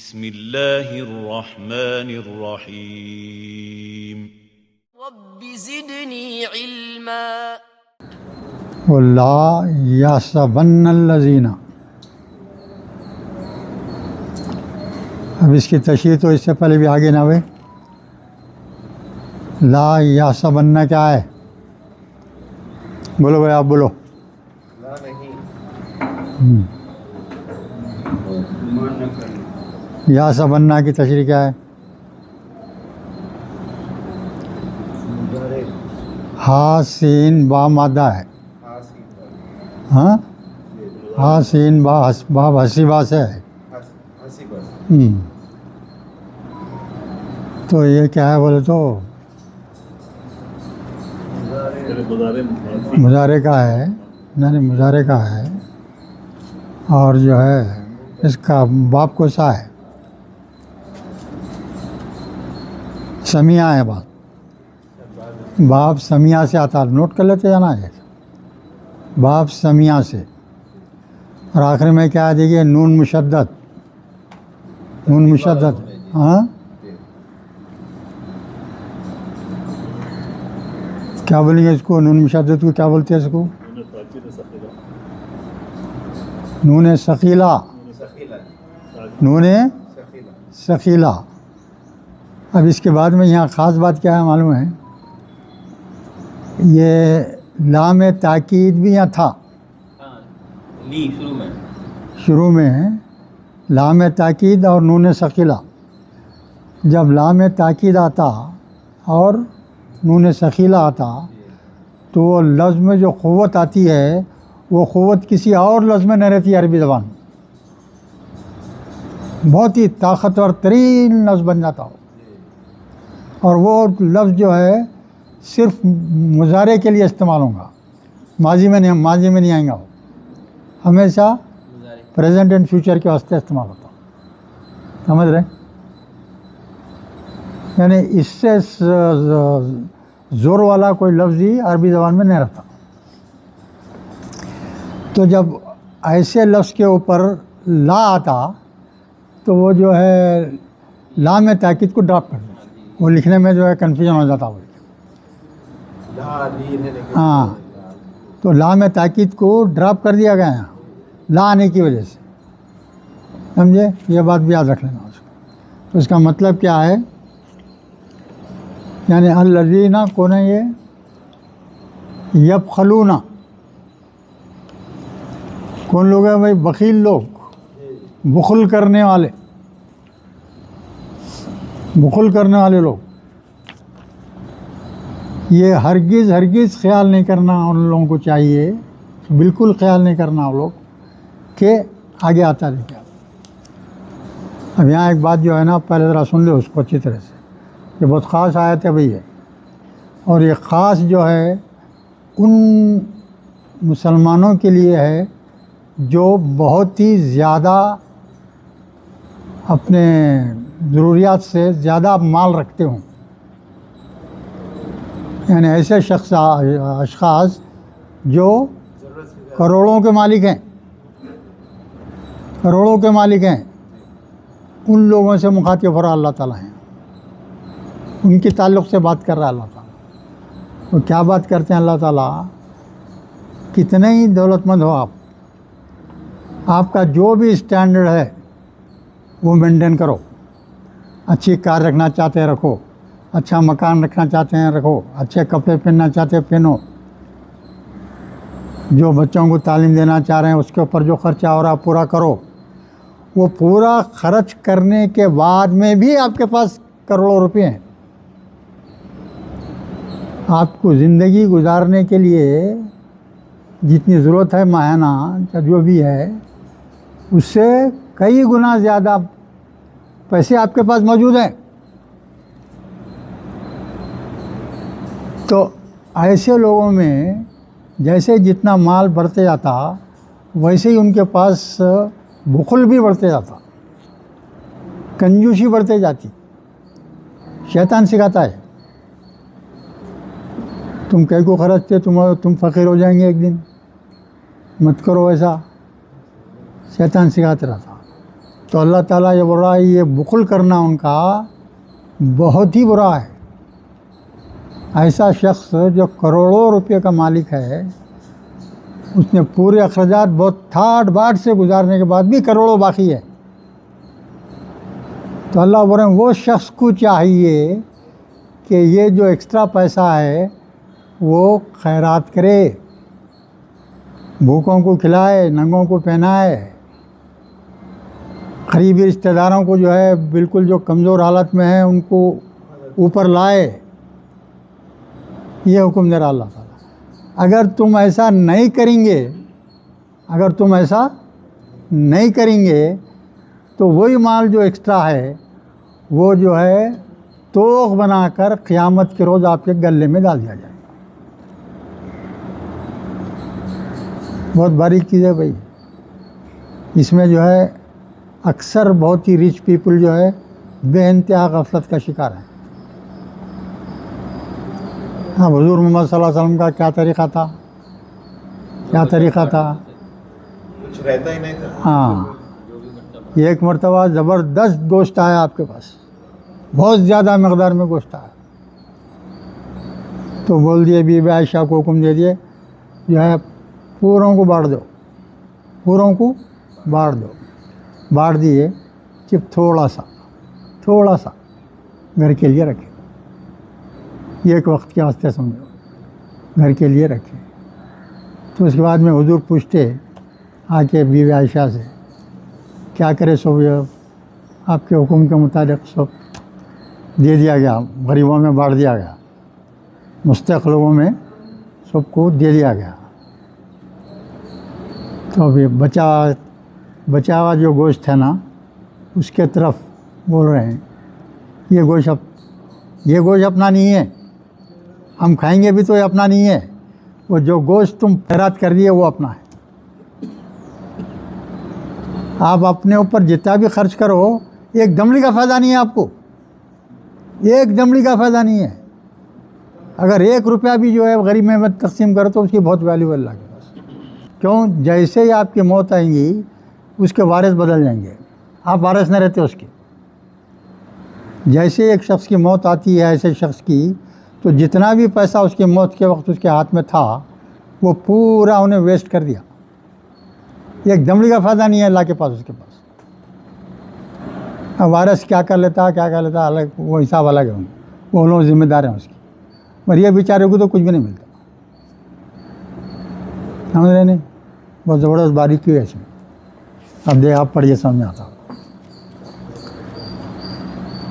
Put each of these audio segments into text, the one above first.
بسم اللہ الرحمن الرحیم رب زدنی علما وَلَا يَحْسَبَنَّ الَّذِينَ. اب اس کی تشریح تو اس سے پہلے بھی آگے نہ ہوئے. لا یحسبن کیا ہے؟ بولو بھائی، آپ بولو. لا نہیں یحسبن کی تشریح کیا ہے؟ ہا سین با مادہ ہے. ہاں، ہا سین با ہسی با سے ہے. تو یہ کیا ہے بولے تو مضارع کا ہے، یعنی مضارع کا ہے، اور جو ہے اس کا باب کو سا ہے، سمیہ ہے. باب سمیہ سے آتا ہے، نوٹ کر لیتے جانا ہے. باب سمیہ سے، اور آخر میں کیا دیکھیے، نون مشدد. نون مشدد. ہاں، کیا بولیں گے اس کو؟ نون مشدد کو کیا بولتے ہیں اس کو؟ نون ثقیلہ. نون ثقیلہ. اب اس کے بعد میں یہاں خاص بات کیا ہے معلوم ہے؟ یہ لام تاکید بھی یہاں تھا شروع میں ہے. لام تاکید اور نون ثقیلہ. جب لام تاکید آتا اور نون ثقیلہ آتا تو وہ لفظ میں جو قوت آتی ہے وہ قوت کسی اور لفظ میں نہ رہتی. عربی زبان بہت ہی طاقتور ترین لفظ بن جاتا ہو، اور وہ لفظ جو ہے صرف مضارع کے لیے استعمال ہوں گا، ماضی میں نہیں آئیں گا. وہ ہمیشہ پریزنٹ اینڈ فیوچر کے واسطے استعمال ہوتا. سمجھ رہے؟ یعنی اس سے زور والا کوئی لفظ ہی عربی زبان میں نہیں رہتا. تو جب ایسے لفظ کے اوپر لا آتا تو وہ جو ہے لام تاکید کو ڈراپ کر دیتا. وہ لکھنے میں جو ہے کنفیوژن ہو جاتا. وہ ہاں، تو لام تاکید کو ڈراپ کر دیا گیا یہاں لا آنے کی وجہ سے. سمجھے؟ یہ بات بھی یاد رکھ لینا اس کو. تو اس کا مطلب کیا ہے؟ یعنی الذین کون ہے یہ؟ یبخلون. کون لوگ ہیں بھائی؟ بخیل لوگ، بخل کرنے والے، بخل کرنے والے لوگ. یہ ہرگز خیال نہیں کرنا ان لوگوں کو چاہیے، بالکل خیال نہیں کرنا وہ لوگ کہ آگے آتا دیکھیں. اب یہاں ایک بات جو ہے نا، پہلے ذرا سن لو اس کو اچھی طرح سے. یہ بہت خاص آیت ہے بھئی ہے، اور یہ خاص جو ہے ان مسلمانوں کے لیے ہے جو بہت ہی زیادہ اپنے ضروریات سے زیادہ مال رکھتے ہوں. یعنی ایسے اشخاص جو کروڑوں کے مالک ہیں، کروڑوں کے مالک ہیں، ان لوگوں سے مخاطب ہو رہا اللہ تعالیٰ ہیں. ان کے تعلق سے بات کر رہا ہے اللہ تعالیٰ. وہ کیا بات کرتے ہیں اللہ تعالیٰ؟ کتنے ہی دولت مند ہو آپ کا جو بھی اسٹینڈرڈ ہے وہ مینٹین کرو. اچھی کار رکھنا چاہتے ہیں رکھو، اچھا مکان رکھنا چاہتے ہیں رکھو، اچھے کپڑے پہننا چاہتے ہیں پہنو، جو بچوں کو تعلیم دینا چاہ رہے ہیں اس کے اوپر جو خرچہ ہو رہا ہے پورا کرو. وہ پورا خرچ کرنے کے بعد میں بھی آپ کے پاس کروڑوں روپے ہیں. آپ کو زندگی گزارنے کے لیے جتنی ضرورت ہے ماہانہ جو بھی ہے اس سے کئی گنا زیادہ پیسے آپ کے پاس موجود ہیں. تو ایسے لوگوں میں جیسے جتنا مال بڑھتے جاتا ویسے ہی ان کے پاس بخل بھی بڑھتے جاتا، کنجوسی بڑھتے جاتی. شیطان سکھاتا ہے تم کئی کو خرچتے تم فقیر ہو جائیں گے ایک دن، مت کرو ایسا. شیطان سکھاتے رہتا. تو اللہ تعالیٰ یہ بول رہا ہے یہ بخل کرنا ان کا بہت ہی برا ہے. ایسا شخص جو کروڑوں روپے کا مالک ہے، اس نے پورے اخراجات بہت ٹھاٹ باٹ سے گزارنے کے بعد بھی کروڑوں باقی ہے، تو اللہ بول رہے ہیں وہ شخص کو چاہیے کہ یہ جو ایکسٹرا پیسہ ہے وہ خیرات کرے، بھوکوں کو کھلائے، ننگوں کو پہنائے، قریبی رشتہ داروں کو جو ہے بالکل جو کمزور حالت میں ہیں ان کو اوپر لائے. یہ حکم دے رہا اللہ تعالیٰ. اگر تم ایسا نہیں کریں گے، اگر تم ایسا نہیں کریں گے تو وہی مال جو ایکسٹرا ہے وہ جو ہے توغ بنا کر قیامت کے روز آپ کے گلے میں ڈال دیا جائے گا. بہت باریک چیز ہے بھائی. اس میں جو ہے اکثر بہت ہی ریچ پیپل جو ہے بے انتہا غفلت کا شکار ہیں. ہاں، حضور محمد صلی اللہ علیہ وسلم کا کیا طریقہ تھا، کیا طریقہ تھا؟ کچھ رہتا ہی نہیں تھا. ہاں، ایک مرتبہ زبردست گوشت آیا آپ کے پاس، بہت زیادہ مقدار میں گوشت آیا، تو بول دیے بی بی عائشہ کو حکم دے دیے جو ہے پوروں کو بانٹ دو، پوروں کو بانٹ دو. بانٹ دیے، صرف تھوڑا سا گھر کے لیے رکھے، ایک وقت کے واسطے سمجھو گھر کے لیے رکھے. تو اس کے بعد میں حضور پوچھتے آ کے بی بی عائشہ سے کیا کرے، سب آپ کے حکم کے مطابق سب دے دیا گیا، غریبوں میں بانٹ دیا گیا، مستحق لوگوں میں سب کو دے دیا گیا. تو ابھی بچا ہوا جو گوشت ہے نا اس کے طرف بول رہے ہیں یہ گوشت اپنا نہیں ہے، ہم کھائیں گے بھی تو یہ اپنا نہیں ہے، وہ جو گوشت تم خیرات کر دیے وہ اپنا ہے. آپ اپنے اوپر جتنا بھی خرچ کرو ایک دمڑی کا فائدہ نہیں ہے، آپ کو ایک دمڑی کا فائدہ نہیں ہے. اگر 1 روپیہ بھی جو ہے غریب میں تقسیم کرو تو اس کی بہت ویلیو اللہ کے پاس. کیوں؟ جیسے ہی آپ کی موت آئیں گی اس کے وارث بدل جائیں گے، آپ وارث نہ رہتے اس کے. جیسے ایک شخص کی موت آتی ہے ایسے شخص کی، تو جتنا بھی پیسہ اس کی موت کے وقت اس کے ہاتھ میں تھا وہ پورا انہیں ویسٹ کر دیا. ایک دمڑی کا فائدہ نہیں ہے اللہ کے پاس اس کے پاس. اب وارث کیا کر لیتا الگ، وہ حساب الگ ہے، وہ لوگ ذمہ دار ہیں اس کی. اور یہ بیچارے کو تو کچھ بھی نہیں ملتا. سمجھ رہے نہیں؟ بہت زبردست باریکی ہے اس میں. اب آپ پڑھیے سمجھ میں آتا.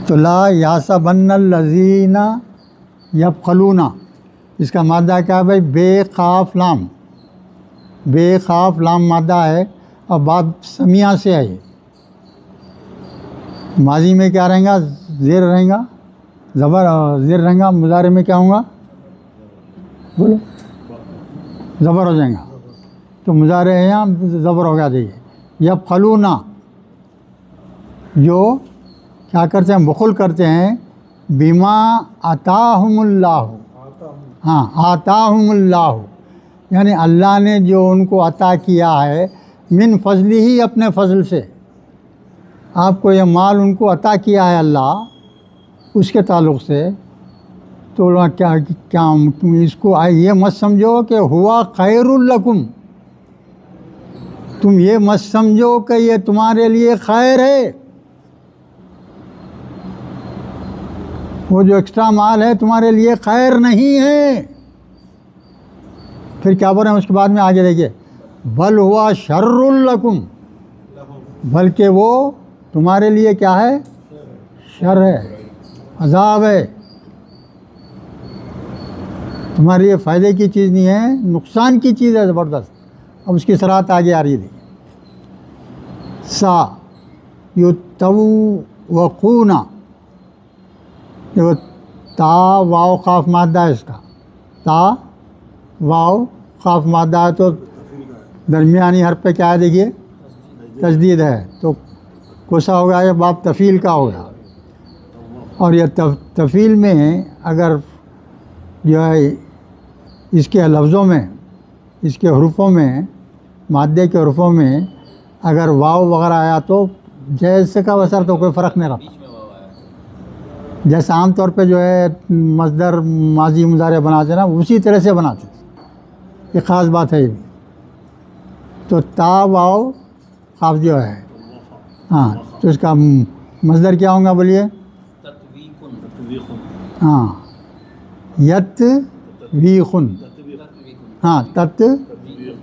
تو لا یحسبن الذین یبخلون، اس کا مادہ کیا ہے بھائی؟ بے خاف لام مادہ ہے، اور بات سمیہ سے ہے. یہ ماضی میں کیا رہیں گا؟ زیر رہیں گا، زیر رہیں گا. مضارع میں کیا ہوں گا؟ بولو، زبر ہو جائیں گا. تو مضارع ہے یہاں زبر ہو گیا. دیکھیے یبخلون، جو کیا کرتے ہیں؟ بخل کرتے ہیں. بما آتاہم اللہ، ہاں آتاہم اللہ، یعنی اللہ نے جو ان کو عطا کیا ہے، من فضلی ہی، اپنے فضل سے. آپ کو یہ مال ان کو عطا کیا ہے اللہ، اس کے تعلق سے. تو کیا تم اس کو یہ مت سمجھو کہ ہوا خیر لکم، تم یہ مت سمجھو کہ یہ تمہارے لیے خیر ہے. وہ جو ایکسٹرا مال ہے تمہارے لیے خیر نہیں ہے. پھر کیا بول رہے ہیں اس کے بعد میں آگے دیکھیے، بل ہوا شر لکم، بلکہ وہ تمہارے لیے کیا ہے؟ شر ہے، عذاب ہے. تمہارے لیے فائدے کی چیز نہیں ہے، نقصان کی چیز ہے زبردست. اب اس کی صراحت آگے آ رہی ہے. سا یطوقون، تا واو خاف مادہ ہے اس کا، تا واو خاف مادہ ہے تو درمیانی حرف پہ کیا ہے؟ دیکھیے تشدید ہے، تو کوسا ہو گیا، یہ باب تفیل کا ہو گیا. اور یہ تفیل میں اگر جو ہے اس کے لفظوں میں، اس کے حروفوں میں، مادے کے حروفوں میں اگر واو وغیرہ آیا تو جیسے کا وسر تو کوئی فرق نہیں رہتا. جیسے عام طور پہ جو ہے مصدر ماضی مضارع بناتے ہیں نا اسی طرح سے بناتے ہیں. یہ خاص بات ہے یہ بھی. تو تا واو قاف جو ہے ہاں تو اس کا مصدر کیا ہوگا بولیے؟ ہاں یتویخن. ہاں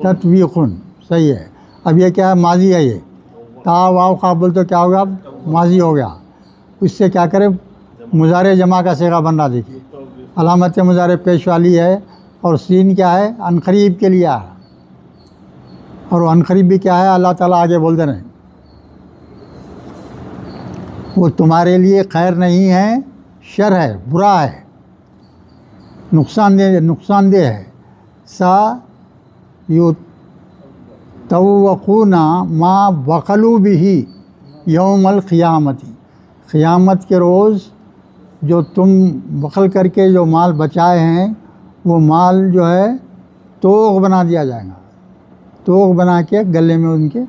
تتویخن صحیح ہے. اب یہ کیا ہے؟ ماضی ہے. یہ تا واو قاف بول تو کیا ہوگا؟ اب ماضی ہو گیا. اس سے کیا کرے؟ مضارع جمع کا صیغہ بن رہا. دیکھیے علامت مضارع پیش والی ہے اور سین کیا ہے؟ عنقریب کے لیے ہے. اور وہ عنقریب بھی کیا ہے؟ اللہ تعالیٰ آگے بول دے رہے ہیں وہ تمہارے لیے خیر نہیں ہے، شر ہے، برا ہے، نقصان دہ ہے. سا یو توقون ما بخلوا بھی یوم القیامتی. قیامت کے روز جو تم بخل کر کے جو مال بچائے ہیں وہ مال جو ہے توغ بنا دیا جائے گا. توغ بنا کے گلے میں ان کے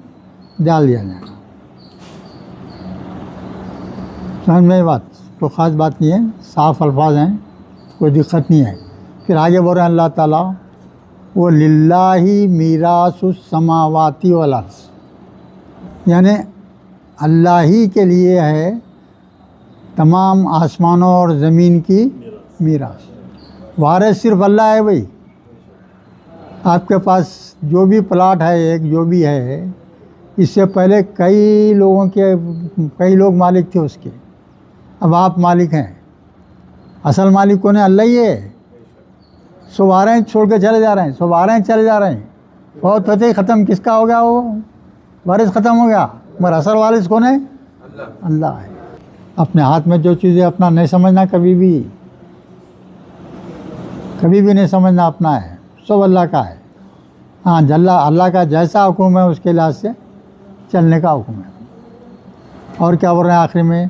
ڈال دیا جائے گا. سمجھ میں یہ بات کوئی خاص بات نہیں ہے، صاف الفاظ ہیں، کوئی دقت نہیں ہے. پھر آگے بول رہے ہیں اللہ تعالیٰ وہ للہ میراث السماوات والارض، یعنی اللہ ہی کے لیے ہے تمام آسمانوں اور زمین کی میراث. وارث صرف اللہ ہے بھائی. آپ کے پاس جو بھی پلاٹ ہے ایک جو بھی ہے اس سے پہلے کئی لوگ مالک تھے اس کے. اب آپ مالک ہیں. اصل مالک کون ہے؟ اللہ ہی ہے. سب آ رہے ہیں چھوڑ کے چلے جا رہے ہیں، سب آ رہے ہیں چلے جا رہے ہیں. بہت ہوتے ہی ختم کس کا ہو گیا؟ وہ وارث ختم ہو گیا. مگر اصل وارث کون ہے؟ اللہ ہے. اپنے ہاتھ میں جو چیزیں اپنا نہیں سمجھنا کبھی بھی نہیں سمجھنا اپنا ہے، سب اللہ کا ہے. ہاں اللہ کا جیسا حکم ہے اس کے لحاظ سے چلنے کا حکم ہے. اور کیا بول رہے ہیں آخری میں؟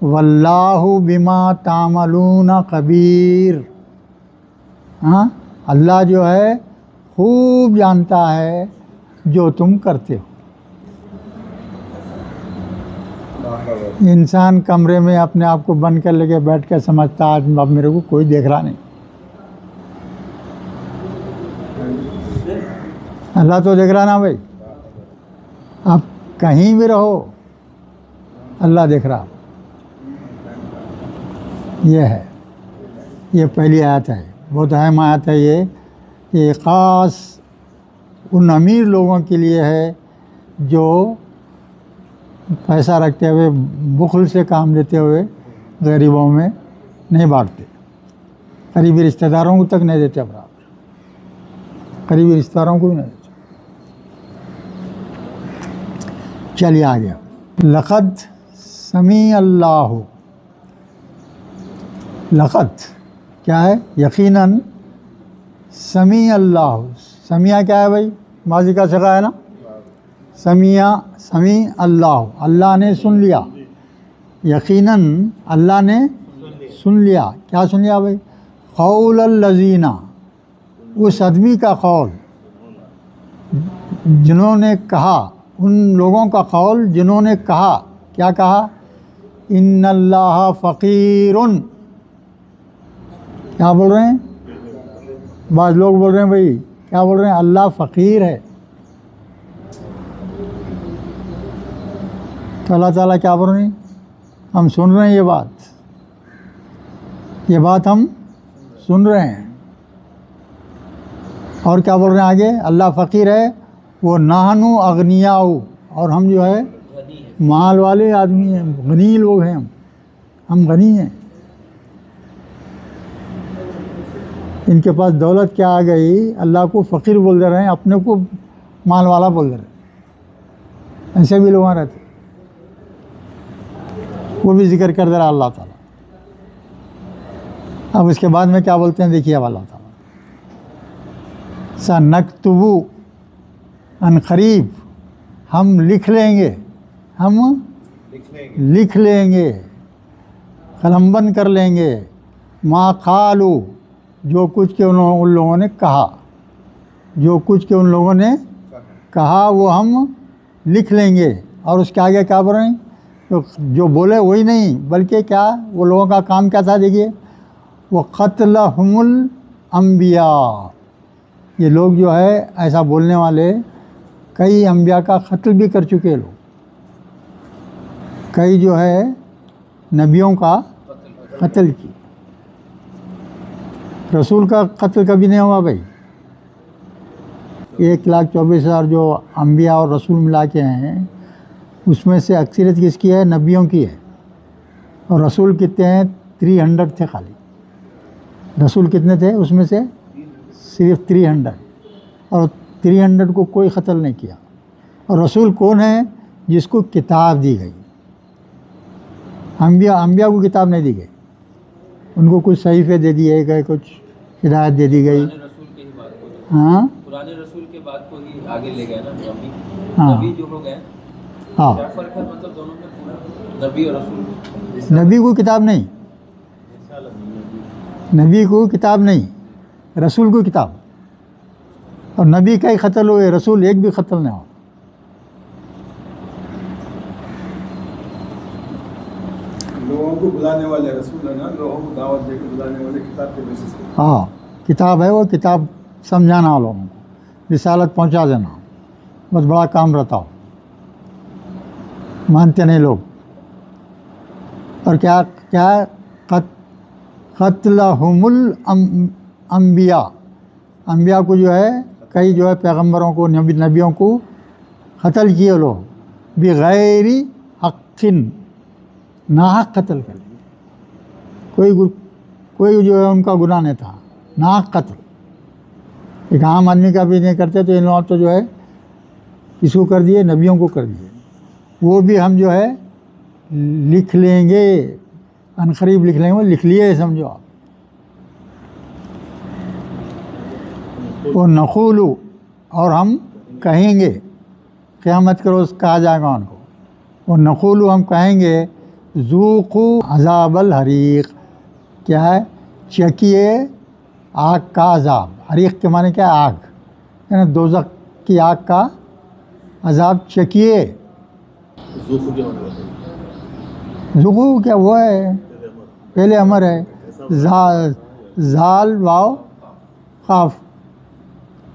واللہ بما تعملون خبیر. ہاں اللہ جو ہے خوب جانتا ہے جو تم کرتے ہو. انسان کمرے میں اپنے آپ کو بند کر لے کے بیٹھ کے سمجھتا آج اب میرے کو کوئی دیکھ رہا نہیں. اللہ تو دیکھ رہا نا بھائی. آپ کہیں بھی رہو اللہ دیکھ رہا. یہ ہے، یہ پہلی آیت ہے. بہت اہم آیت ہے یہ خاص ان امیر لوگوں کے لیے ہے جو پیسہ رکھتے ہوئے بخل سے کام لیتے ہوئے غریبوں میں نہیں بانٹتے. قریبی رشتہ داروں کو تک نہیں دیتے برابر. قریبی رشتہ داروں کو بھی نہیں دیتے. چلیے آگے. لقد سمیع اللہ. لقد کیا ہے؟ یقیناً. سمیع اللہ. سمیع کیا ہے بھائی؟ ماضی کا صیغہ ہے نا. سمیع اللہ، اللہ نے سن لیا. یقیناً اللہ نے سن لیا. کیا سن لیا بھائی؟ قول الذین، اس آدمی کا قول جنہوں نے کہا، ان لوگوں کا قول جنہوں نے کہا. کیا کہا؟ ان اللہ فقیر. کیا بول رہے ہیں؟ بعض لوگ بول رہے ہیں بھائی کیا بول رہے ہیں؟ اللہ فقیر ہے. تو اللہ تعالیٰ کیا بول رہے ہیں؟ ہم سن رہے ہیں یہ بات ہم سن رہے ہیں. اور کیا بول رہے ہیں آگے؟ اللہ فقیر ہے. وہ نحنو اغنیاء، اور ہم جو ہے مال والے آدمی ہیں، غنی لوگ ہیں. ہم غنی ہیں. ان کے پاس دولت کیا آ گئی، اللہ کو فقیر بول دے رہے ہیں، اپنے کو مال والا بول دے رہے ہیں. ایسے بھی لوگ رہتے، وہ بھی ذکر کر دے رہا اللہ تعالیٰ. اب اس کے بعد میں کیا بولتے ہیں دیکھیے اب اللہ تعالیٰ. سنکتبو، ان قریب ہم لکھ لیں گے. ہم لکھ لیں گے، قلم بند کر لیں گے. ما قالو، جو کچھ کہ ان لوگوں نے کہا. جو کچھ کہ ان لوگوں نے کہا وہ ہم لکھ لیں گے. اور اس کے آگے کیا بول رہے ہیں؟ تو جو بولے وہی نہیں، بلکہ کیا وہ لوگوں کا کام کیا تھا؟ دیکھیے، وہ قتلہم الانبیاء، یہ لوگ جو ہے ایسا بولنے والے کئی انبیاء کا قتل بھی کر چکے لوگ، کئی جو ہے نبیوں کا قتل کی، رسول کا قتل کبھی نہیں ہوا بھائی۔ 1,24,000 جو انبیاء اور رسول ملا کے ہیں، اس میں سے اکثریت کس کی ہے؟ نبیوں کی ہے۔ اور رسول کتنے ہیں؟ 300 تھے خالی۔ رسول کتنے تھے اس میں سے؟ صرف 300، اور 300 کو کوئی قتل نہیں کیا۔ اور رسول کون ہے؟ جس کو کتاب دی گئی۔ انبیاء کو کتاب نہیں دی گئی، ان کو کچھ صحیفے دے دیے گئے، کچھ ہدایت دے دی گئی۔ ہاں پرانے رسول کے بعد کو ہی آگے لے گئے نا نبی، ہاں نبی جو ہو گئے۔ ہاں، کیا فرق ہے مطلب دونوں میں پورا نبی اور رسول؟ نبی کو کتاب نہیں، نبی کو کتاب نہیں، رسول کو کتاب۔ اور نبی کئی قتل ہوئے، رسول ایک بھی قتل نہیں ہوا۔ لوگوں کو بلانے والے رسول ہے نا، لوگوں کو دعوت دے کے بلانے والے کتاب کے بیسس پہ۔ ہاں، کتاب ہے، وہ کتاب سمجھانا لوگوں کو، رسالت پہنچا دینا، بس بڑا کام رہتا ہو، مانتے نہیں لوگ۔ اور کیا قتلہم الانبیاء، انبیاء کو جو ہے کئی جو ہے پیغمبروں کو، نبیوں کو قتل کیے لوگ، بغیر حق، ناحق قتل کر لیے، کوئی جو ہے ان کا گناہ نہیں تھا، ناحق قتل۔ ایک عام آدمی کا بھی نہیں کرتے، تو ان لوگوں تو جو ہے کس کو کر دیے؟ نبیوں کو کر دیے۔ وہ بھی ہم جو ہے لکھ لیں گے، عنقریب لکھ لیں گے، وہ لکھ لیے سمجھو آپ۔ وہ نقول، اور ہم کہیں گے، قیامت کے روز کہا جائے گا ان کو، وہ نقول ہم کہیں گے، ذوقوا عذاب الحریق، کیا ہے؟ چکھیے آگ کا عذاب۔ حریق کے معنی کیا ہے؟ آگ، یعنی دوزخ کی آگ کا عذاب چکھیے۔ ذوقوا کیا وہ ہے؟ پہلے امر ہے، زال واو قاف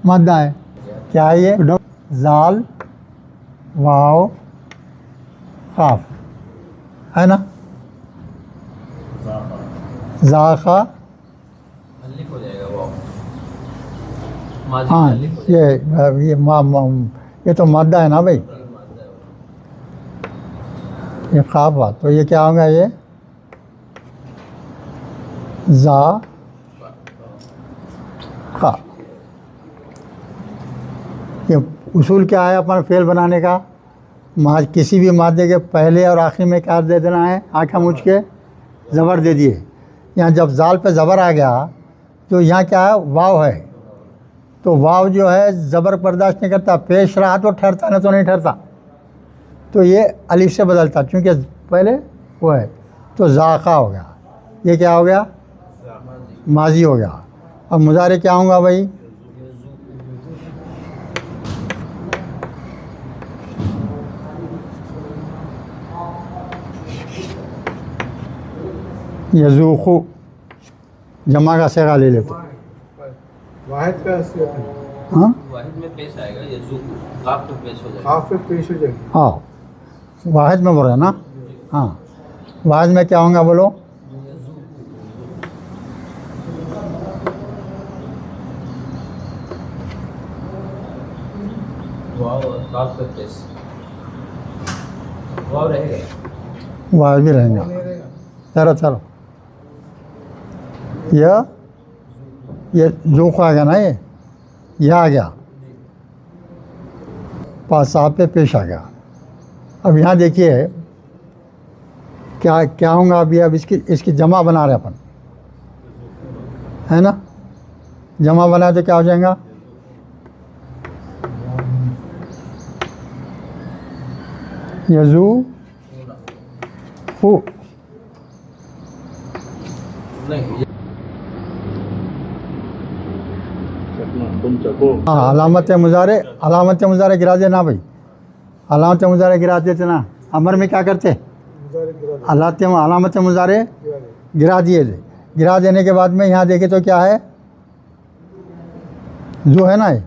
مادہ ہے، کیا ہے یہ؟ زال واو قاف ہے نا، ذائقہ۔ ملک ہو جائے گا وہ ماضی ہاں، ملک ہو جائے یہ تو مادہ ہے نا بھائی، یہ قاف بات، تو یہ کیا ہوگا؟ یہ ذائقہ۔ یہ اصول کیا ہے اپنا فعل بنانے کا؟ کسی بھی مادے کے پہلے اور آخر میں کیا دے دینا ہے؟ آنکھیں مونچھ کے زبر دے دیے۔ یہاں جب زال پہ زبر آ گیا تو یہاں کیا ہے؟ واو ہے، تو واو جو ہے زبر برداشت نہیں کرتا، پیش رہا تو ٹھہرتا، نہ تو نہیں ٹھہرتا، تو یہ الف سے بدلتا، چونکہ پہلے وہ ہے، تو ذائقہ ہو گیا۔ یہ کیا ہو گیا؟ ماضی ہو گیا۔ اب مضارع کیا ہوگا بھائی؟ یذوقو، جمع کا صیغہ لے لیتے۔ واحد کا ہاں واحد میں پیش آئے گا، یذوق قاف پہ پیش ہو جائے گا۔ خاف پہ پیش ہو جائے گی۔ ہاں، واحد میں بول رہے ہیں نا؟ ہاں، واحد میں کیا ہوگا بولو؟ واو اور قاف پہ پیش، واو رہے گا، واحد بھی رہیں گا۔ چلو یہ ذوق آ گیا نا، یہ آ گیا، پاس صاحب پہ پیش آ گیا۔ اب یہاں دیکھیے کیا ہوں گا ابھی، اب اس کی جمع بنا رہے اپن، ہے نا؟ جمع بنا تو کیا ہو جائے گا؟ یذوق نہیں ہاں، علامت مضارع گرا دے نا بھائی، علامت مضارع گراتے تھے نا، امر میں کیا کرتے؟ علامت مضارع گرا دیے تھے. گرا دینے کے بعد میں یہاں دیکھے تو کیا ہے؟ جو ہے نا، یہ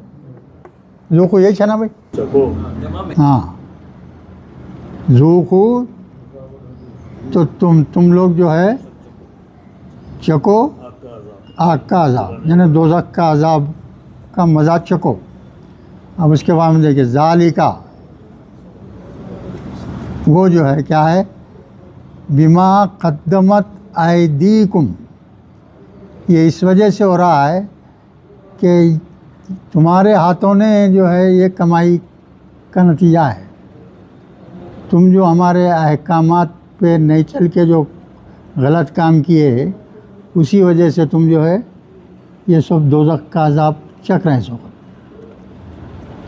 زو کو یہی ہے نا بھائی. ہاں زو کو تو تم لوگ جو ہے چکو آگ کا عذاب، یعنی دوزخ کا عذاب کا مزہ چکو. اب اس کے بعد میں دیکھیے ذالکا، وہ جو ہے کیا ہے؟ بما قدمت ایدیکم، یہ اس وجہ سے ہو رہا ہے کہ تمہارے ہاتھوں نے جو ہے یہ کمائی کا نتیجہ ہے. تم جو ہمارے احکامات پہ نہیں چل کے جو غلط کام کیے، اسی وجہ سے تم جو ہے یہ سب دوزخ کا عذاب چکھ رہے ہیں. سو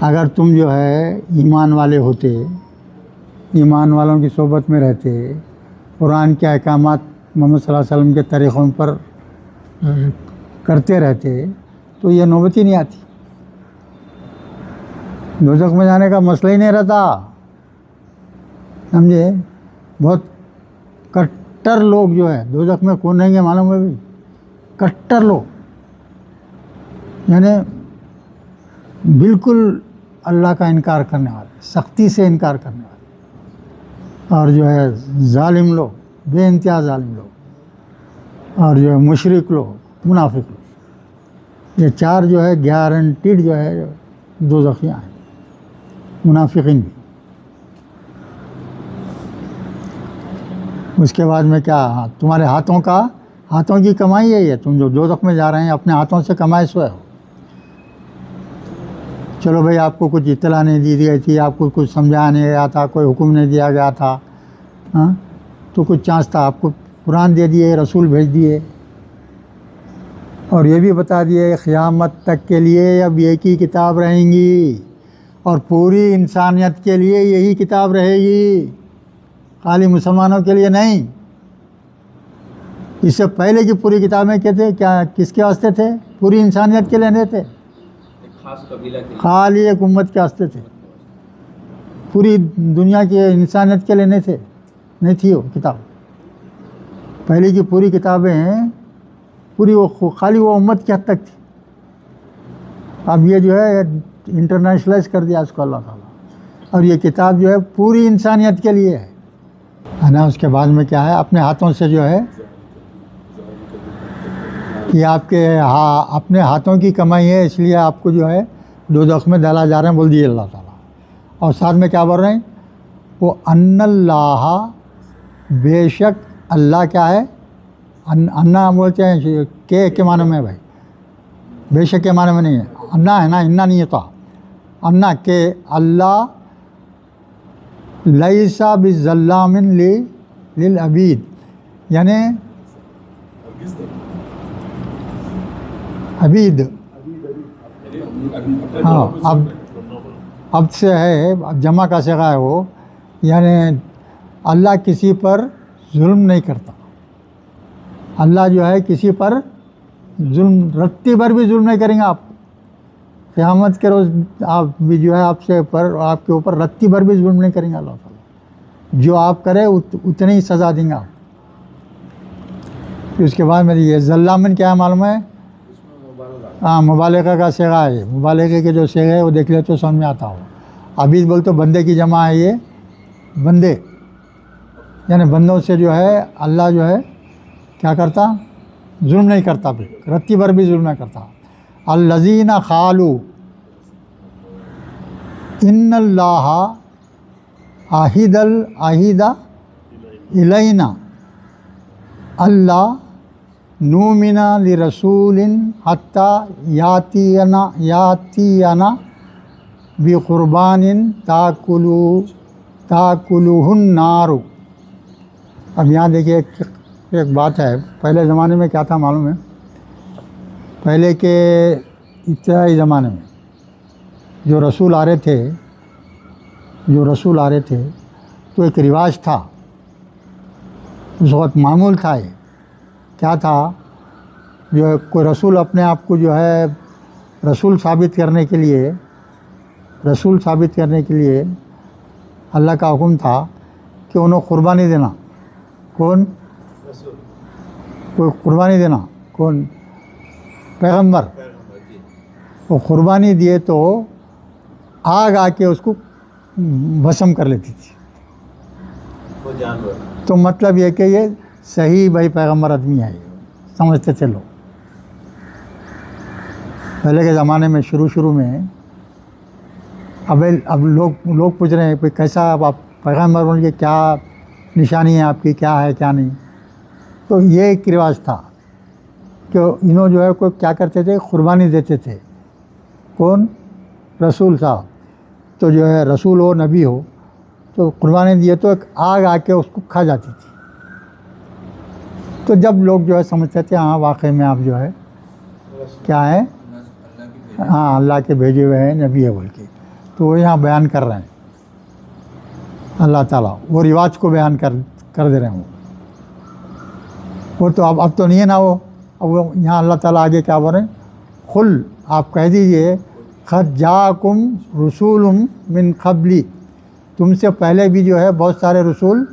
اگر تم جو ہے ایمان والے ہوتے، ایمان والوں کی صحبت میں رہتے، قرآن کے احکامات محمد صلی اللہ علیہ وسلم کے طریقوں پر کرتے رہتے تو یہ نوبت ہی نہیں آتی. دوزخ میں جانے کا مسئلہ ہی نہیں رہتا. سمجھے؟ بہت کٹر لوگ جو ہے دوزخ میں کون رہیں گے معلوم ہے بھی؟ کٹر لوگ، یعنی بالکل اللہ کا انکار کرنے والے، سختی سے انکار کرنے والے، اور جو ہے ظالم لوگ، بے انتہا ظالم لوگ، اور جو ہے مشرک لوگ، منافق لوگ. یہ چار جو ہے گارنٹیڈ جو ہے دوزخیاں ہیں، منافقین بھی. اس کے بعد میں کیا؟ تمہارے ہاتھوں کی کمائی ہے یہ. تم جو دوزخ میں جا رہے ہیں اپنے ہاتھوں سے کمائے سوئے ہو. چلو بھائی آپ کو کچھ اطلاع نہیں دی گئی تھی، آپ کو کچھ سمجھایا نہیں گیا تھا، کوئی حکم نہیں دیا گیا تھا، ہاں تو کچھ چانس تھا، آپ کو قرآن دے دیے، رسول بھیج دیے، اور یہ بھی بتا دیے قیامت تک کے لیے اب ایک ہی کتاب رہیں گی، اور پوری انسانیت کے لیے یہی کتاب رہے گی، خالی مسلمانوں کے لیے نہیں. اس سے پہلے کی پوری کتابیں کیا تھے؟ کیا کس کے واسطے تھے؟ پوری انسانیت کے لیے نہیں تھے، خاص قبیلہ کے خالی ایک امت کے واسطے تھے. پوری دنیا کی انسانیت کے لیے نہیں تھی وہ کتاب. پہلے کی پوری کتابیں پوری وہ خالی وہ امت کی حد تک تھی. اب یہ جو ہے انٹرنیشنلائز کر دیا اس کو اللہ تعالیٰ، اور یہ کتاب جو ہے پوری انسانیت کے لیے ہے نا. اس کے بعد میں کیا ہے؟ اپنے ہاتھوں سے جو ہے یہ آپ کے اپنے ہاتھوں کی کمائی ہے، اس لیے آپ کو جو ہے دوزخ میں ڈالا جا رہے ہیں، بول دیے اللہ تعالیٰ. اور ساتھ میں کیا بول رہے ہیں؟ وہ ان اللہ، بے شک اللہ کیا ہے؟ انا بولتے ہیں کے معنی میں بھائی، بے شک کے معنی میں نہیں ہے، انا ہے نا، انا نہیں ہوتا. انا کہ اللہ لیسا بالظلام للعبید، یعنی عبید. ہاں اب سے ہے، اب جمع کا صیغہ ہے وہ، یعنی اللہ کسی پر ظلم نہیں کرتا. اللہ جو ہے کسی پر ظلم رتی بھر بھی ظلم نہیں کریں گے. آپ قیامت کے روز آپ بھی جو ہے آپ کے اوپر رتی بھر بھی ظلم نہیں کریں گے اللہ تعالیٰ. جو آپ کرے اتنی ہی سزا دیں گے آپ. پھر اس کے بعد میں یہ ظلامن کیا ہے معلوم ہے؟ ہاں مبالغہ کا صیغہ ہے. مبالغے کے جو صیغے وہ دیکھ لے تو سمجھ میں آتا ہو. عبید بول تو بندے کی جمع ہے، یہ بندے یعنی بندوں سے جو ہے اللہ جو ہے کیا کرتا؟ ظلم نہیں کرتا، پھر رتی بھر بھی ظلم نہیں کرتا. الذین قالوا ان اللہ عہد الینا اللہ نؤمن لرسول حتی یاتینا بقربان تاکلہ النار. اب یہاں دیکھیے ایک بات ہے، پہلے زمانے میں کیا تھا معلوم ہے؟ پہلے کے ابتدائی زمانے میں جو رسول آ رہے تھے تو ایک رواج تھا، اس وقت معمول تھا. یہ کیا تھا؟ جو کوئی رسول اپنے آپ کو جو ہے رسول ثابت کرنے کے لیے اللہ کا حکم تھا کہ انہوں قربانی دینا. کون؟ کوئی قربانی دینا. کون؟ پیغمبر. وہ قربانی دیے تو آگ آ کے اس کو بھسم کر لیتی تھی. وہ جانور. تو مطلب یہ کہ یہ صحیح بھائی پیغمبر آدمی ہے, سمجھتے تھے لوگ. پہلے کے زمانے میں شروع میں اب لوگ پوچھ رہے ہیں کہ کیسا اب آپ پیغمبر بن کے, کیا نشانی ہے آپ کی, کیا ہے کیا نہیں. تو یہ ایک رواج تھا کہ انہوں جو ہے کوئی کیا کرتے تھے, قربانی دیتے تھے. کون؟ رسول صاحب. تو جو ہے رسول ہو نبی ہو تو قربانی دیے تو ایک آگ آ کے اس کو کھا جاتی تھی. تو جب لوگ جو ہے سمجھتے تھے ہاں واقعی میں آپ جو ہے کیا ہے, ہاں اللہ کے بھیجے ہوئے ہیں, نبی ہے بول کے, تو وہ یہاں بیان کر رہے ہیں. اللہ تعالیٰ وہ رواج کو بیان کر دے رہے ہیں. وہ تو اب تو نہیں ہے نا وہ. اب وہ یہاں اللہ تعالیٰ آگے کیا بول رہے ہیں, قل آپ کہہ دیجئے قد جاءکم رسول من قبلی, تم سے پہلے بھی جو ہے بہت سارے رسول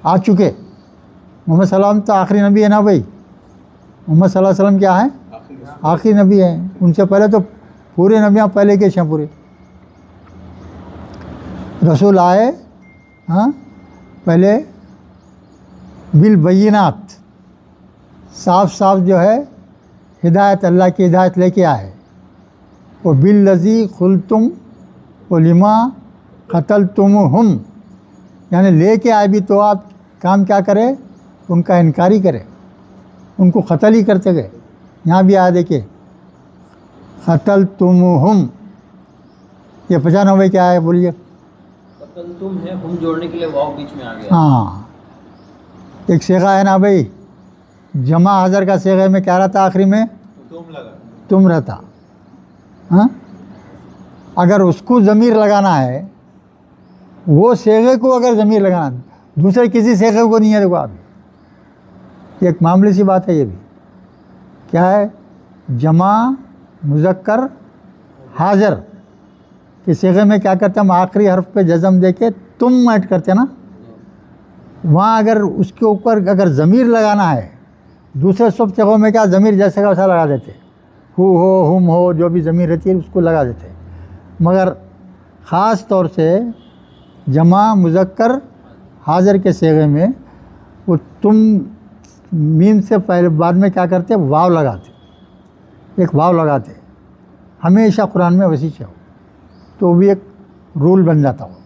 آ چکے. محمد صلی اللہ علیہ وسلم تو آخری نبی ہے نا بھائی. محمد صلی اللہ علیہ وسلم کیا ہے؟ آخری نبی ہیں. ان سے پہلے تو پورے نبیاں پہلے کے ہیں پورے. رسول آئے ہاں پہلے بالبینات, صاف جو ہے ہدایت, اللہ کی ہدایت لے کے آئے. وہ بالذی قلتم ولما قتلتمہم, یعنی لے کے آئے بھی تو آپ کام کیا کرے, ان کا انکار ہی کرے, ان کو قتل ہی کرتے گئے. یہاں بھی آیا دیکھیے قتلتمہم, یہ 95 کیا ہے بولیے. قتل تم ہے, ہم جوڑنے کے لیے واو بیچ میں آ گیا. ہاں ایک صیغہ ہے نا بھائی, جمع حضر کا صیغے میں کیا رہتا آخری میں, تم رہتا. ہاں اگر اس کو ضمیر لگانا ہے, وہ صیغے کو اگر ضمیر لگانا, دوسرے کسی صیغے کو نہیں ہے. دیکھو آپ یہ ایک معمولی سی بات ہے. یہ بھی کیا ہے, جمع مذکر حاضر کے صیغے میں کیا کرتے ہیں ہم, آخری حرف پہ جزم دے کے تم ایڈ کرتے ہیں نا. وہاں اگر اس کے اوپر اگر ضمیر لگانا ہے, دوسرے سب صیغوں میں کیا ضمیر جیسے کا ویسا لگا دیتے, ہو ہم ہو, جو بھی ضمیر رہتی ہے اس کو لگا دیتے. مگر خاص طور سے جمع مذکر حاضر کے صیغے میں وہ تم میم سے پہلے بعد میں کیا کرتے, واو لگاتے, ایک واو لگاتے ہمیشہ قرآن میں وسیع ہو, تو بھی ایک رول بن جاتا ہو.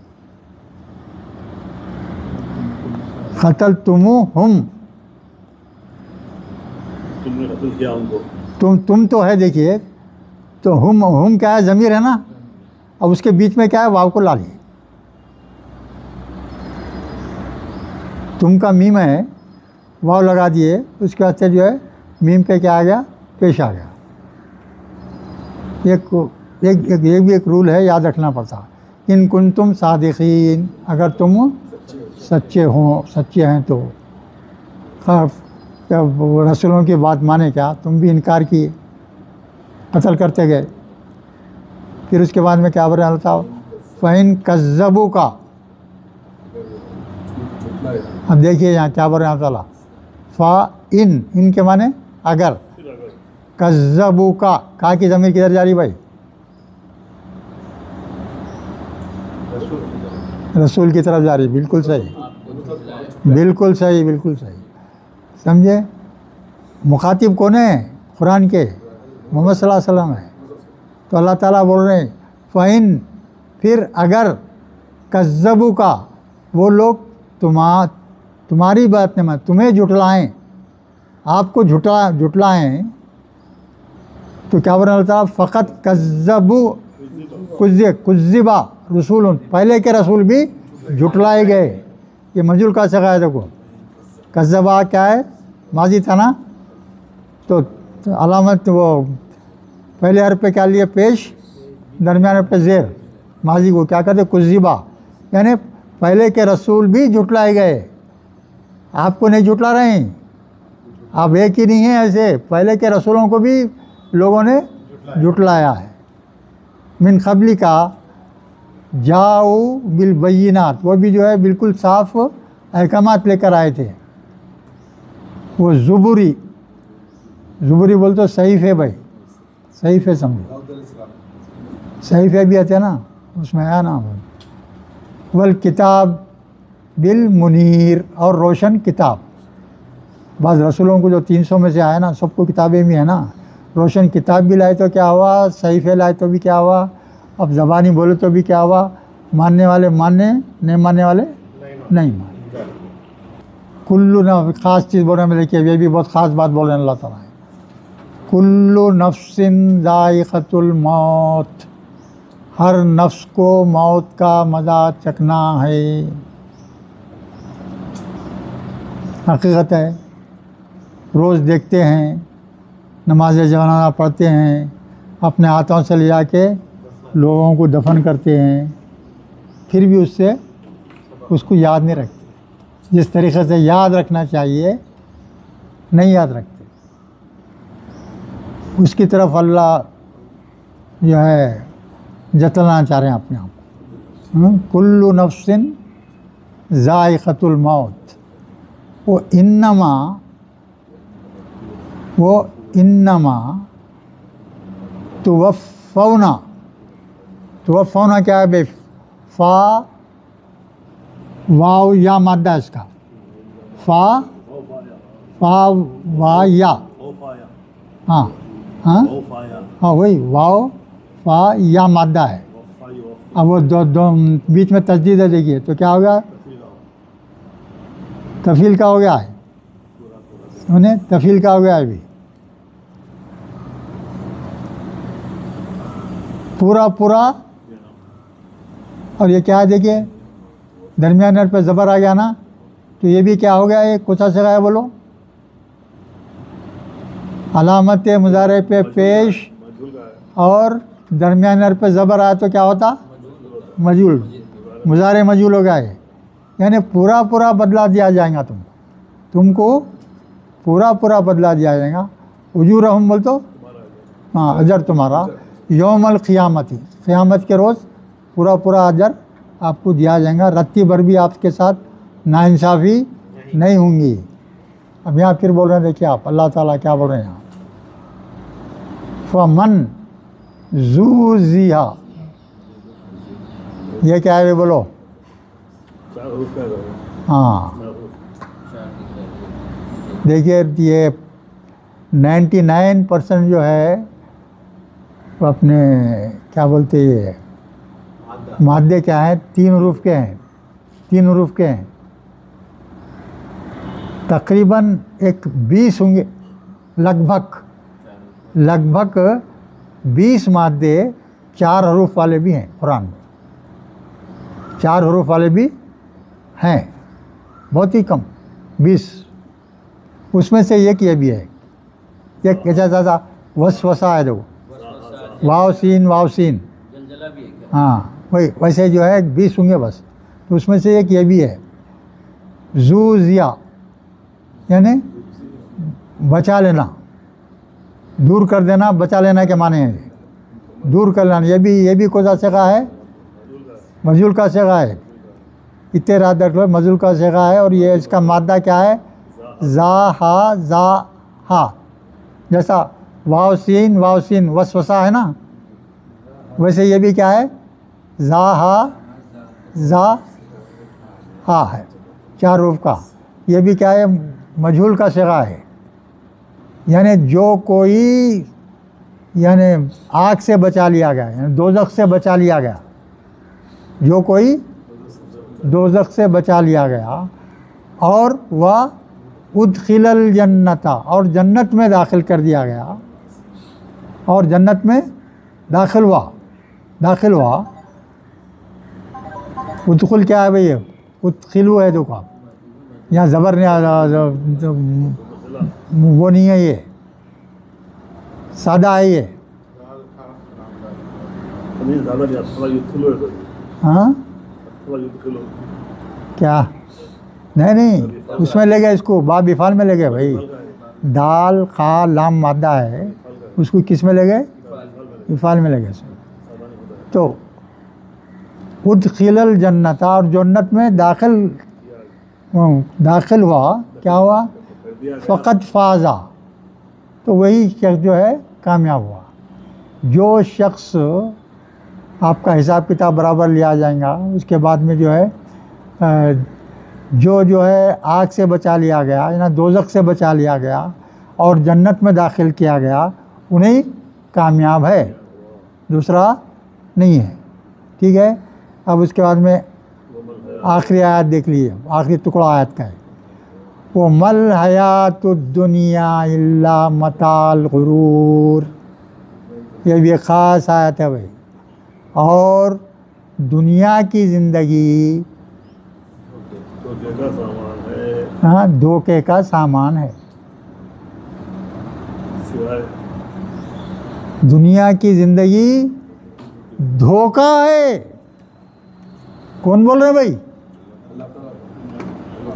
قتلتموہم, تم نے قتل کیا ان کو. تم تو ہے دیکھیے, تو ہم کیا ہے, ضمیر ہے نا. اب اس کے بیچ میں کیا ہے, واو کو لا لیے. تم کا میم ہے, واو لگا دیے, اس کے واسطے جو ہے میم پہ کیا آ گیا, پیش آ گیا. یہ بھی ایک رول ہے, یاد رکھنا پڑتا. ان کنتم صادقین, اگر تم سچے ہیں تو. رسولوں کی بات مانے کیا, تم بھی انکار کیے, قتل کرتے گئے. پھر اس کے بعد میں کیا بول رہا تھا, فَإِن كَذَّبُوكَ. اب دیکھیے یہاں کیا بول رہے ہیں اللہ تعالیٰ, فَإِن, ان کے معنی اگر, كَذَّبُوكَ, کا کی ضمیر کدھر جا رہی بھائی, رسول کی طرف جا رہی. بالکل صحیح, بالکل صحیح, بالکل صحیح. سمجھے, مخاطب کون ہے قرآن کے, محمد صلی اللہ علیہ وسلم ہے. تو اللہ تعالیٰ بول رہے ہیں فَإِن, پھر اگر, کذبوا کا, وہ لوگ تمہاری بات نہیں, تمہیں جھٹلائیں, آپ کو جھٹلائیں, تو کیا بول رہے ہیں اللہ تعالیٰ, فقط کذبوا, کذبا رسول, پہلے کے رسول بھی جھٹلائے گئے. یہ مجھول کا صیغہ ہے. دیکھو کذبا کیا ہے, ماضی تھا نا, تو علامت وہ پہلے حرف پہ کیا لیے پیش, درمیان پہ زیر, ماضی کو کیا کہتے کذبا, یعنی پہلے کے رسول بھی جھٹلائے گئے. آپ کو نہیں جھٹلا رہے ہیں, آپ ایک ہی نہیں ہیں ایسے, پہلے کے رسولوں کو بھی لوگوں نے جھٹلایا ہے. من قبلی کا, جاؤ بالبینات، وہ بھی جو ہے بالکل صاف احکامات لے کر آئے تھے. وہ زبری بول تو صحیفے بھائی، صحیفے سمجھو، صحیفے بھی آتے ہیں نا، اس میں آیا نا. والکتاب بالمنیر، اور روشن کتاب. بعض رسولوں کو جو 300 میں سے آئے نا، سب کو کتابیں بھی ہیں نا. روشن کتاب بھی لائے تو کیا ہوا، صحیفے لائے تو بھی کیا ہوا، اب زبانی بولے تو بھی کیا ہوا، ماننے والے ماننے، نہیں ماننے والے نہیں ماننے. کلو خاص چیز بول رہے ہیں، میں دیکھیے یہ بھی بہت خاص بات بول رہے ہیں اللہ تعالیٰ. کلو نفس ذائقۃ الموت، ہر نفس کو موت کا مزہ چکھنا ہے. حقیقت ہے، روز دیکھتے ہیں، نماز جنازہ پڑھتے ہیں، اپنے ہاتھوں سے لے جا کے لوگوں کو دفن کرتے ہیں، پھر بھی اس کو یاد نہیں رکھتے. جس طریقے سے یاد رکھنا چاہیے نہیں یاد رکھتے. اس کی طرف اللہ جو ہے جتلانا چاہ رہے ہیں اپنے آپ کو. کل نفس ذائقۃ الموت، وہ انما توفونا کیا ہے بے؟ فا واو یا مادہ اس کا، فا وا یا، ہاں ہاں ہاں وہی واو فا یا مادہ ہے. اب وہ دو بیچ میں تجدید ہے، دیکھیے تو کیا ہو گیا، تفیل کا ہو گیا ہے، انہیں تفیل کا ہو گیا ہے. ابھی پورا اور یہ کیا ہے دیکھیے، درمیان پہ زبر آ گیا نا، تو یہ بھی کیا ہو گیا، یہ کچھ سے گیا بولو، علامت مضارع پہ پیش اور درمیان پہ زبر آیا تو کیا ہوتا، مجہول، مضارع مجہول ہو گیا ہے. یعنی پورا بدلا دیا جائے گا تم کو پورا بدلا دیا جائے گا. اجورہم بول تو ہاں اجر تمہارا، یوم القیامتی، قیامت کے روز پورا اجر آپ کو دیا جائے گا. رتی بھر بھی آپ کے ساتھ ناانصافی نہیں ہوں گی. اب یہاں پھر بول رہے ہیں، دیکھیے آپ اللہ تعالیٰ کیا بول رہے ہیں یہاں، فمن زوزیہا، یہ کیا ہے بولو، ہاں دیکھیے یہ 99% جو ہے وہ اپنے کیا بولتے یہ مادے کیا ہیں، 3 حروف کے ہیں. تقریباً 20 ہوں گے، لگ بھگ 20 مادے 4 حروف والے بھی ہیں قرآن میں. 4 حروف والے بھی ہیں، بہت ہی کم 20. اس میں سے ایک یہ بھی ہے، ایک زیادہ وسوسہ ہے جو واو سین، ہاں وہی ویسے جو ہے 20 ہوں گے بس. تو اس میں سے ایک یہ بھی ہے زوزیا، یعنی بچا لینا، دور کر دینا، بچا لینا کے معنی ہے، دور کر لینا. یہ بھی کوئی صیغہ ہے، مجہول کا صیغہ ہے. اتنے رات رکھ لو، مجہول کا صیغہ ہے. اور یہ اس کا مادہ کیا ہے، زا ہا، جیسا واو سین وسوسہ ہے نا، ویسے یہ بھی کیا ہے، زا ہا ہے، 4 حروف کا. یہ بھی کیا ہے، مجہول کا صیغہ ہے. یعنی جو کوئی یعنی آگ سے بچا لیا گیا، یعنی دوزخ سے بچا لیا گیا، جو کوئی دوزخ سے بچا لیا گیا، اور وہ ادخل الجنت، اور جنت میں داخل کر دیا گیا، اور جنت میں داخل ہوا. ادخل کیا ہے بھئی، ادخلو ہے، دیکھو آپ یہاں زبر نہیں، وہ نہیں ہے، یہ سادہ ہے یہ. ہاں کیا نہیں اس میں لے گئے، اس کو باب افعال میں لے گئے بھائی. دال خا لام مادہ ہے، اس کو کس میں لے گئے، افعال میں لے گئے. تو ادخل الجنت، اور جنت میں داخل ہوا، کیا ہوا؟ فقط فازا، تو وہی شخص جو ہے کامیاب ہوا۔ جو شخص آپ کا حساب کتاب برابر لیا جائے گا، اس کے بعد میں جو ہے جو ہے آگ سے بچا لیا گیا، یعنی دوزخ سے بچا لیا گیا اور جنت میں داخل کیا گیا، انہیں کامیاب ہے، دوسرا نہیں ہے۔ ٹھیک ہے، اب اس کے بعد میں آخری آیت دیکھ لیجیے، آخری ٹکڑا آیت کا ہے، وَمَا الْحَيَاةُ الدُّنْيَا إِلَّا مَتَاعُ الْغُرُورِ، یہ بھی ایک خاص آیت ہے بھائی۔ اور دنیا کی زندگی ہاں دھوکے کا سامان ہے، دنیا کی زندگی دھوکہ ہے۔ کون بول رہے ہیں بھائی؟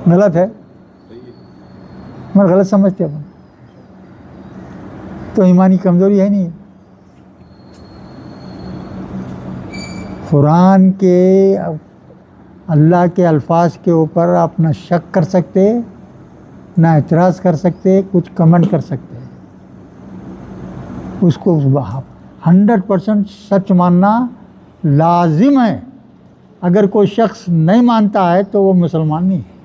غلط ہے، میں غلط سمجھتے ہیں، تو ایمانی کمزوری ہے نہیں۔ قرآن کے اللہ کے الفاظ کے اوپر آپ نہ شک کر سکتے، نہ اعتراض کر سکتے، کچھ کمنٹ کر سکتے، اس کو 100% سچ ماننا لازم ہے۔ اگر کوئی شخص نہیں مانتا ہے تو وہ مسلمان نہیں ہے۔